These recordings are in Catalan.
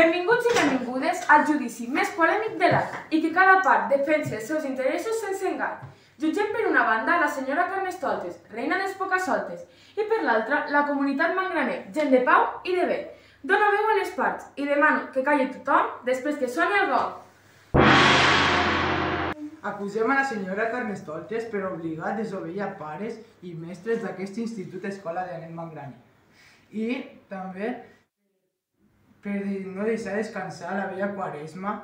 Benvinguts i benvingudes al judici més polèmic de l'any i que cada part defensi els seus interessos sense engany. Jutgem per una banda la senyora Carnestoltes, reina dels pocasoltes, i per l'altra la comunitat mangraner, gent de pau i de bé. Dono veu a les parts i demano que calli tothom després que soni el gong. Acusem a la senyora Carnestoltes per obligar a desobeir pares i mestres d'aquest institut escola de nen mangraner. I també per no deixar descansar la vella Quaresma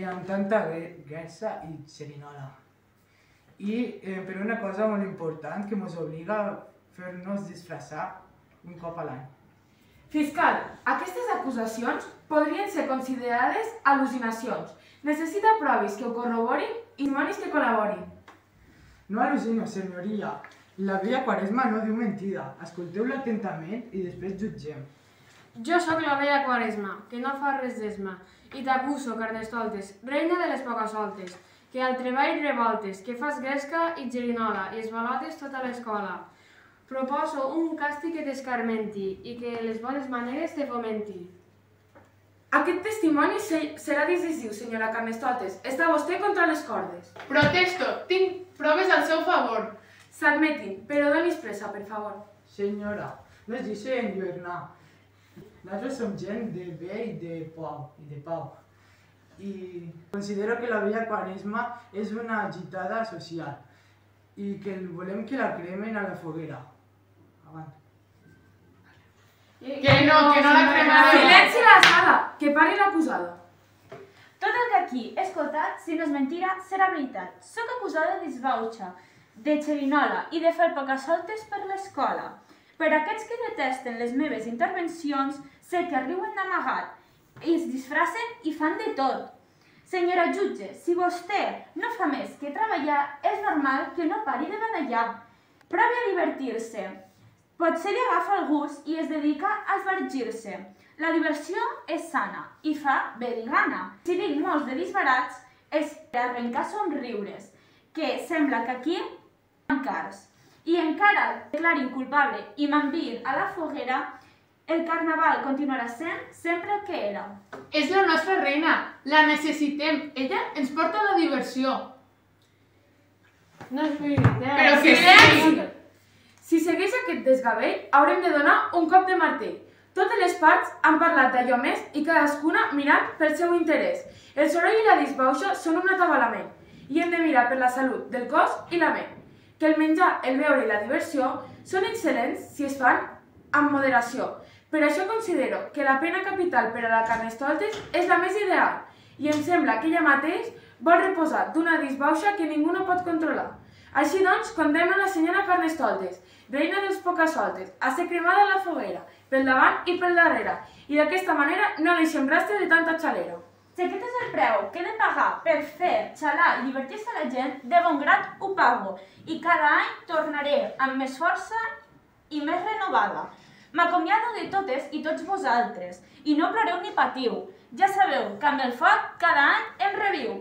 amb tanta guerra i xerinola. I per una cosa molt important que ens obliga a fer-nos disfressar un cop a l'any. Fiscal, aquestes acusacions podrien ser considerades al·lucinacions. Necessita proves que ho corroborin i testimonis que col·laborin. No al·lucino, senyoria. La vella Quaresma no diu mentida. Escolteu-la atentament i després jutgem. Jo sóc la vella Quaresma, que no fa res d'esma, i t'acuso, Carnestoltes, reina de les pocasoltes, que al treball revoltes, que fas gresca i gerinola i esbalotes tota l'escola. Proposo un càstig que t'escarmenti i que les bones maneres te fomenti. Aquest testimoni serà decisiu, senyora Carnestoltes. Està vostè contra les cordes. Protesto, tinc proves al seu favor. S'admetin, però donis pressa, per favor. Senyora, no es deixi enlluernar. Nosaltres som gent de bé i de pau. I considero que la vella Quaresma és una agitada social i que volem que la cremen a la foguera. Avant. Que no la cremarem. Silenci a la sala, que parli l'acusada. Tot el que aquí he escoltat, si no és mentira, serà veritat. Soc acusada d'esbauxa, de xerinola i de fer pocasoltes per l'escola. Per aquests que detesten les meves intervencions, sé que riuen d'amagat i es disfracen i fan de tot. Senyora jutge, si vostè no fa més que treballar, és normal que no pari de badallar. Provi a divertir-se. Potser li agafa el gust i es dedica a esbargir-se. La diversió és sana i fa bé de gana. Si dic molts de disbarats, és per arrencar somriures, que sembla que aquí són cars. I encara el declarin culpable i m'enviïn a la foguera, el carnaval continuarà sent sempre el que era. És la nostra reina, la necessitem. Ella ens porta la diversió. No és veritat. Però que Silenci! Si segueix aquest desgavell, haurem de donar un cop de martell. Totes les parts han parlat d'allò més i cadascuna mirant pel seu interès. El soroll i la disbauxa són un atabalament i hem de mirar per la salut del cos i la ment. Que el menjar, el beure i la diversió són excel·lents si es fan amb moderació. Per això considero que la pena capital per a la Carnestoltes és la més ideal i em sembla que ella mateix vol reposar d'una disbauxa que ningú no pot controlar. Així doncs, condemno la senyora Carnestoltes, reina dels pocasoltes, a ser cremada a la foguera, pel davant i pel darrere, i d'aquesta manera no deixem rastre de tanta xalera. Si aquest és el preu que he de pagar per fer, xalar i divertir-se a la gent, de bon grat ho pago i cada any tornaré amb més força i més renovada. M'acomiado de totes i tots vosaltres i no ploreu ni patiu. Ja sabeu que amb el foc cada any em reviu.